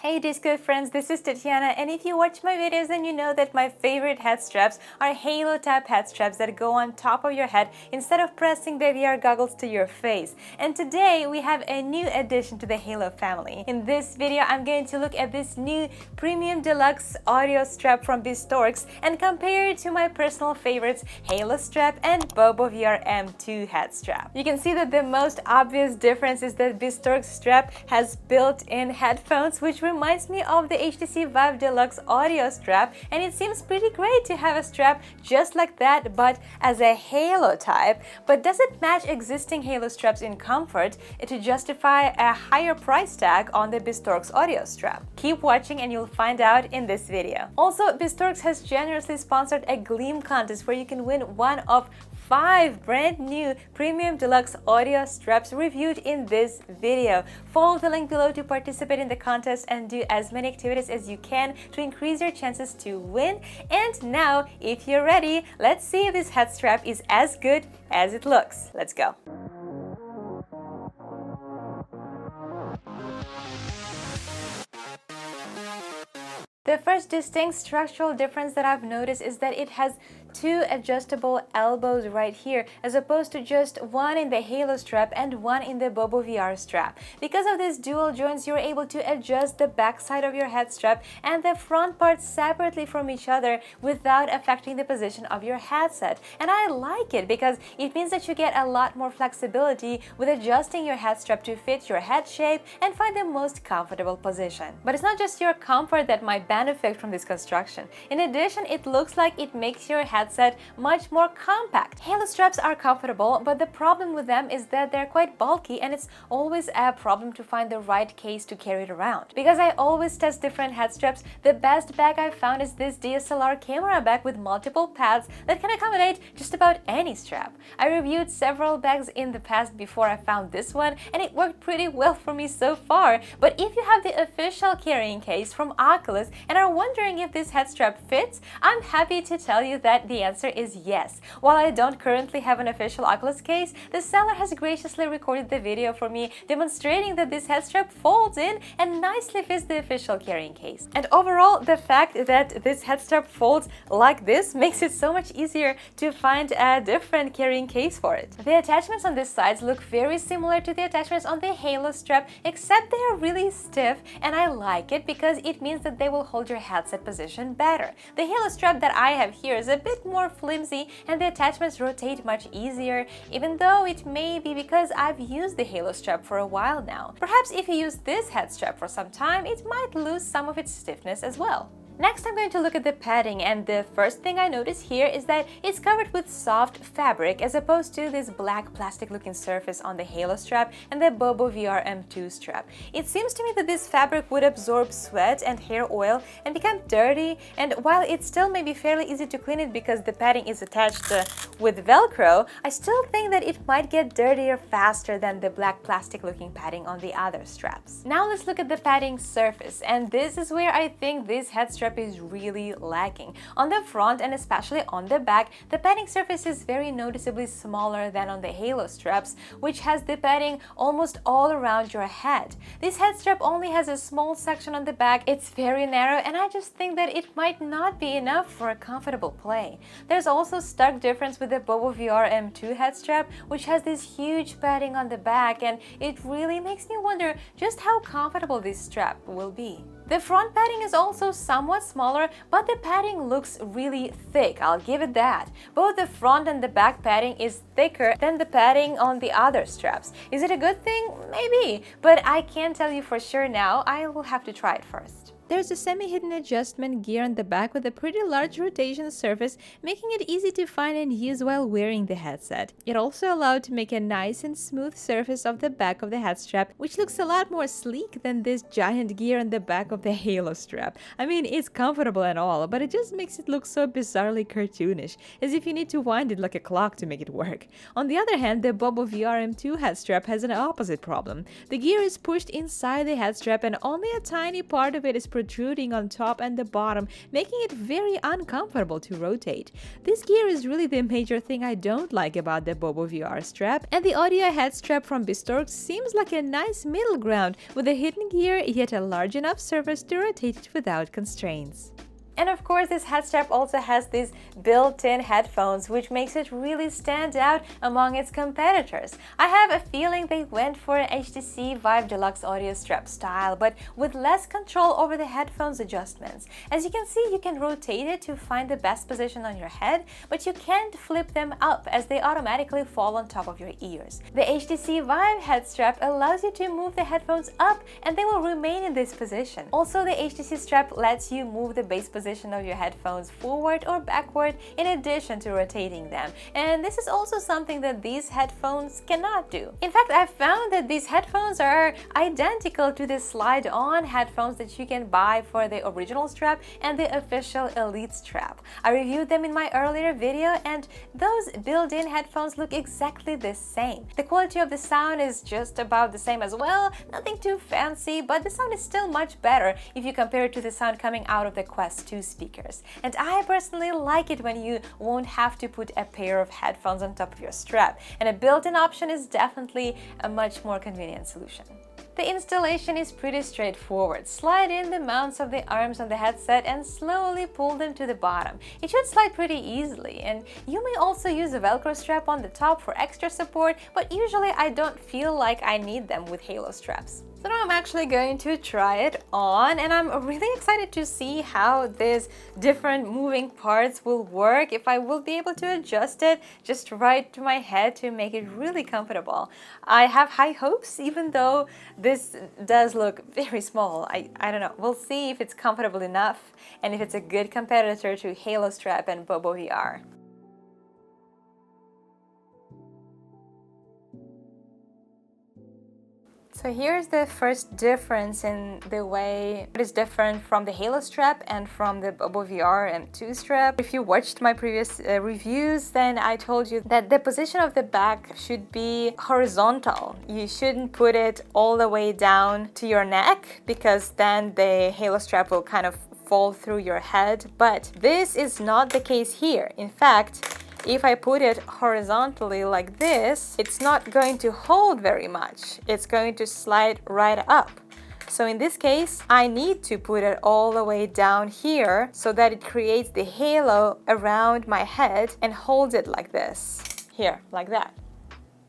Hey Disco friends, this is Tetiana, and if you watch my videos then you know that my favorite head straps are halo type head straps that go on top of your head instead of pressing the VR goggles to your face. And today we have a new addition to the Halo family. In this video I'm going to look at this new Premium Deluxe Audio Strap from Bestorx and compare it to my personal favorites Halo strap and BOBOVR M2 head strap. You can see that the most obvious difference is that Bestorx strap has built-in headphones, which reminds me of the HTC Vive Deluxe Audio Strap, and it seems pretty great to have a strap just like that but as a Halo type. But does it match existing Halo straps in comfort to justify a higher price tag on the Bestorx Audio Strap? Keep watching and you'll find out in this video. Also, Bestorx has generously sponsored a Gleam contest where you can win one of 5 brand new Premium Deluxe Audio Straps reviewed in this video. Follow the link below to participate in the contest and do as many activities as you can to increase your chances to win. And now, if you're ready, let's see if this head strap is as good as it looks. Let's go. The first distinct structural difference that I've noticed is that it has 2 adjustable elbows right here as opposed to just one in the Halo strap and one in the BOBOVR strap. Because of these dual joints, you're able to adjust the back side of your head strap and the front part separately from each other without affecting the position of your headset. And I like it because it means that you get a lot more flexibility with adjusting your head strap to fit your head shape and find the most comfortable position. But it's not just your comfort that might benefit from this construction. In addition, it looks like it makes your headset much more compact. Halo straps are comfortable, but the problem with them is that they're quite bulky and it's always a problem to find the right case to carry it around. Because I always test different head straps, the best bag I found is this DSLR camera bag with multiple pads that can accommodate just about any strap. I reviewed several bags in the past before I found this one and it worked pretty well for me so far. But if you have the official carrying case from Oculus and are wondering if this head strap fits, I'm happy to tell you that the answer is yes. While I don't currently have an official Oculus case, the seller has graciously recorded the video for me demonstrating that this head strap folds in and nicely fits the official carrying case. And overall, the fact that this head strap folds like this makes it so much easier to find a different carrying case for it. The attachments on the sides look very similar to the attachments on the Halo strap, except they are really stiff, and I like it because it means that they will hold your headset position better. The Halo strap that I have here is a bit more flimsy and the attachments rotate much easier, even though it may be because I've used the Halo strap for a while now. Perhaps if you use this head strap for some time, it might lose some of its stiffness as well. Next, I'm going to look at the padding, and the first thing I notice here is that it's covered with soft fabric as opposed to this black plastic looking surface on the Halo strap and the BOBOVR M2 strap. It seems to me that this fabric would absorb sweat and hair oil and become dirty, and while it still may be fairly easy to clean it because the padding is attached with Velcro, I still think that it might get dirtier faster than the black plastic looking padding on the other straps. Now let's look at the padding surface, and this is where I think this head strap is really lacking. On the front and especially on the back, the padding surface is very noticeably smaller than on the Halo straps, which has the padding almost all around your head. This head strap only has a small section on the back, it's very narrow, and I just think that it might not be enough for a comfortable play. There's also stark difference with the BOBOVR M2 head strap, which has this huge padding on the back, and it really makes me wonder just how comfortable this strap will be. The front padding is also somewhat smaller, but the padding looks really thick, I'll give it that. Both the front and the back padding is thicker than the padding on the other straps. Is it a good thing? Maybe, but I can't tell you for sure now. I will have to try it first. There's a semi-hidden adjustment gear on the back with a pretty large rotation surface, making it easy to find and use while wearing the headset. It also allowed to make a nice and smooth surface of the back of the head strap, which looks a lot more sleek than this giant gear on the back of the Halo strap. I mean, it's comfortable and all, but it just makes it look so bizarrely cartoonish, as if you need to wind it like a clock to make it work. On the other hand, the BOBOVR M2 head strap has an opposite problem. The gear is pushed inside the head strap and only a tiny part of it is protruding on top and the bottom, making it very uncomfortable to rotate. This gear is really the major thing I don't like about the BOBOVR strap, and the audio head strap from Bestorx seems like a nice middle ground with a hidden gear yet a large enough surface to rotate it without constraints. And of course, this head strap also has these built-in headphones, which makes it really stand out among its competitors. I have a feeling they went for an HTC Vive Deluxe Audio Strap style, but with less control over the headphones adjustments. As you can see, you can rotate it to find the best position on your head, but you can't flip them up as they automatically fall on top of your ears. The HTC Vive head strap allows you to move the headphones up and they will remain in this position. Also, the HTC strap lets you move the base position of your headphones forward or backward in addition to rotating them, and this is also something that these headphones cannot do. In fact, I found that these headphones are identical to the slide-on headphones that you can buy for the original strap and the official Elite strap. I reviewed them in my earlier video, and those built-in headphones look exactly the same. The quality of the sound is just about the same as well, nothing too fancy, but the sound is still much better if you compare it to the sound coming out of the Quest 2 speakers. And I personally like it when you won't have to put a pair of headphones on top of your strap, and a built-in option is definitely a much more convenient solution. The installation is pretty straightforward. Slide in the mounts of the arms on the headset and slowly pull them to the bottom. It should slide pretty easily, and you may also use a Velcro strap on the top for extra support, but usually I don't feel like I need them with Halo straps. So now I'm actually going to try it on, and I'm really excited to see how these different moving parts will work, if I will be able to adjust it just right to my head to make it really comfortable. I have high hopes, even though this does look very small. I don't know. We'll see if it's comfortable enough and if it's a good competitor to Halo Strap and BOBOVR. So here's the first difference in the way it is different from the Halo strap and from the BOBOVR M2 strap. If you watched my previous reviews, then I told you that the position of the back should be horizontal. You shouldn't put it all the way down to your neck, because then the Halo strap will kind of fall through your head. But this is not the case here. In fact, if I put it horizontally like this, it's not going to hold very much. It's going to slide right up. So in this case, I need to put it all the way down here so that it creates the halo around my head and holds it like this. Here, like that.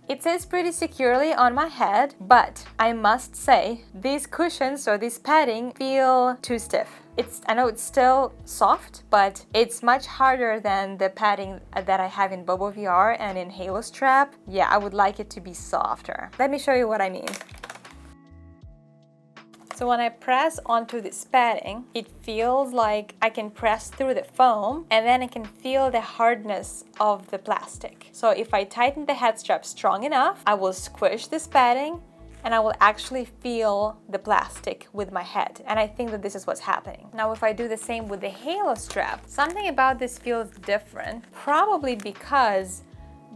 It sits pretty securely on my head, but I must say, these cushions or this padding feel too stiff. I know it's still soft, but it's much harder than the padding that I have in BOBOVR and in Halo Strap. Yeah, I would like it to be softer. Let me show you what I mean. So when I press onto this padding, it feels like I can press through the foam, and then I can feel the hardness of the plastic. So if I tighten the head strap strong enough, I will squish this padding and I will actually feel the plastic with my head. And I think that this is what's happening. Now, if I do the same with the Halo strap, something about this feels different, probably because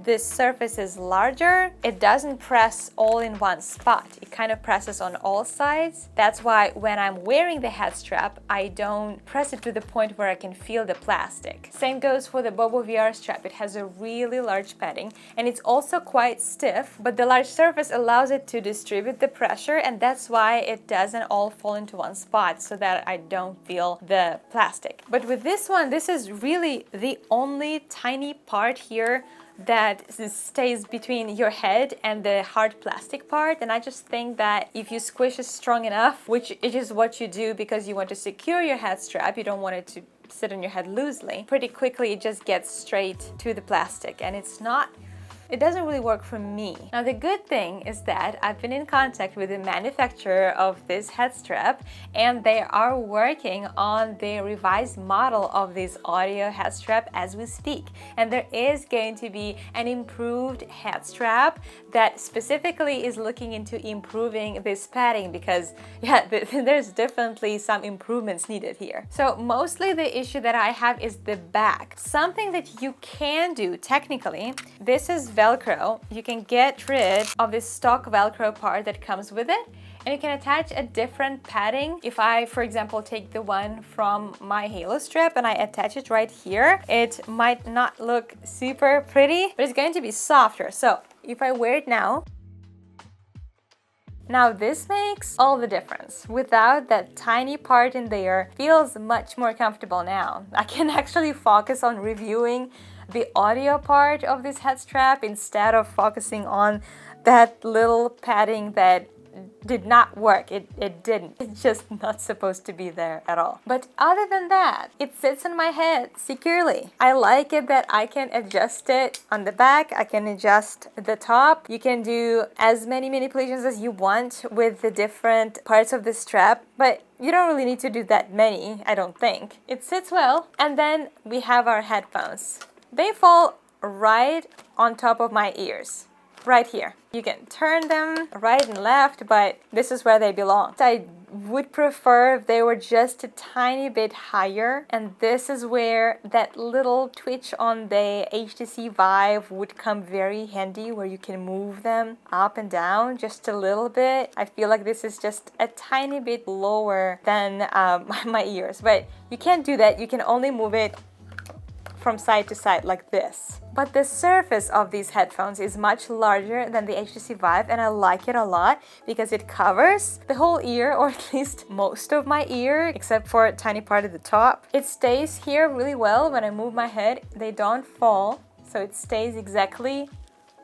this surface is larger. It doesn't press all in one spot. It kind of presses on all sides. That's why when I'm wearing the head strap, I don't press it to the point where I can feel the plastic. Same goes for the BOBOVR strap. It has a really large padding and it's also quite stiff, but the large surface allows it to distribute the pressure, and that's why it doesn't all fall into one spot, so that I don't feel the plastic. But with this one, this is really the only tiny part here that stays between your head and the hard plastic part, and I just think that if you squish it strong enough, which it is what you do because you want to secure your head strap, you don't want it to sit on your head loosely, pretty quickly it just gets straight to the plastic, and it doesn't really work for me. Now, the good thing is that I've been in contact with the manufacturer of this head strap, and they are working on the revised model of this audio head strap as we speak. And there is going to be an improved head strap that specifically is looking into improving this padding, because yeah, there's definitely some improvements needed here. So mostly the issue that I have is the back. Something that you can do technically, this is Velcro. You can get rid of this stock Velcro part that comes with it, and you can attach a different padding. If I, for example, take the one from my Halo strap and I attach it right here, it might not look super pretty, but it's going to be softer. So if I wear it now, this makes all the difference. Without that tiny part in there, feels much more comfortable now. I can actually focus on reviewing the audio part of this head strap instead of focusing on that little padding that did not work. It didn't. It's just not supposed to be there at all. But other than that, it sits on my head securely. I like it that I can adjust it on the back. I can adjust the top. You can do as many manipulations as you want with the different parts of the strap, but you don't really need to do that many, I don't think. It sits well. And then we have our headphones. They fall right on top of my ears. Right here. You can turn them right and left, but this is where they belong. I would prefer if they were just a tiny bit higher, and this is where that little twitch on the HTC Vive would come very handy, where you can move them up and down just a little bit. I feel like this is just a tiny bit lower than my ears, but you can't do that. You can only move it from side to side like this. But the surface of these headphones is much larger than the HTC Vive, and I like it a lot because it covers the whole ear, or at least most of my ear, except for a tiny part at the top. It stays here really well. When I move my head, they don't fall, so it stays exactly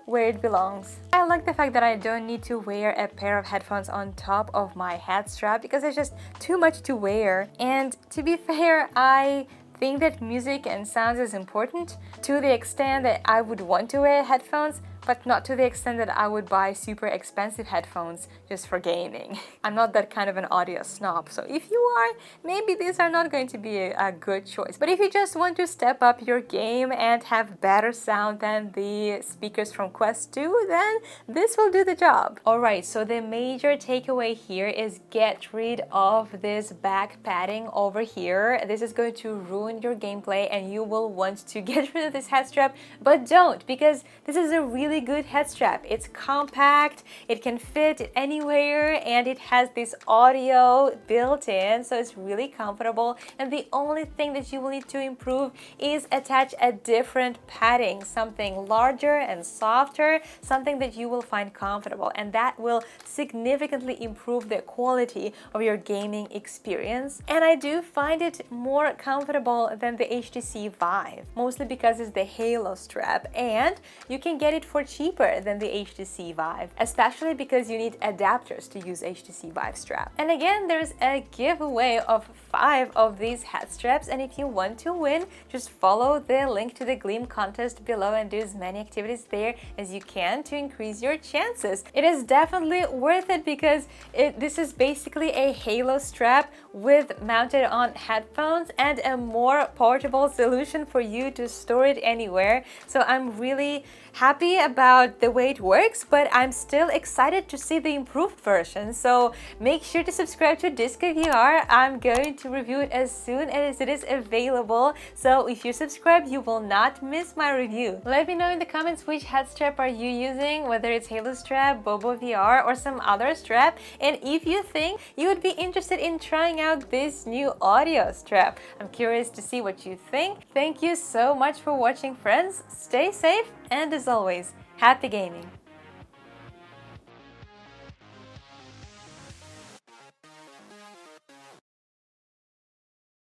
where it belongs. I like the fact that I don't need to wear a pair of headphones on top of my head strap because it's just too much to wear. And to be fair, I think that music and sounds is important to the extent that I would want to wear headphones, but not to the extent that I would buy super expensive headphones just for gaming. I'm not that kind of an audio snob, so if you are, maybe these are not going to be a good choice. But if you just want to step up your game and have better sound than the speakers from Quest 2, then this will do the job. Alright, so the major takeaway here is get rid of this back padding over here. This is going to ruin your gameplay and you will want to get rid of this head strap, but don't, because this is a really good head strap. It's compact, it can fit anywhere, and it has this audio built in, so it's really comfortable. And the only thing that you will need to improve is attach a different padding, something larger and softer, something that you will find comfortable, and that will significantly improve the quality of your gaming experience. And I do find it more comfortable than the HTC Vive, mostly because it's the Halo strap, and you can get it for cheaper than the HTC Vive, especially because you need adapters to use HTC Vive strap. And again, there's a giveaway of 5 of these head straps, and if you want to win, just follow the link to the Gleam contest below and do as many activities there as you can to increase your chances. It is definitely worth it because this is basically a Halo strap with mounted on headphones and a more portable solution for you to store it anywhere. So I'm really happy about the way it works, but I'm still excited to see the improved version. So make sure to subscribe to BOBOVR. I'm going to review it as soon as it is available. So if you subscribe, you will not miss my review. Let me know in the comments which head strap are you using, whether it's Halo strap, BOBOVR, or some other strap. And if you think you would be interested in trying out this new audio strap, I'm curious to see what you think. Thank you so much for watching, friends. Stay safe, and as always, happy gaming!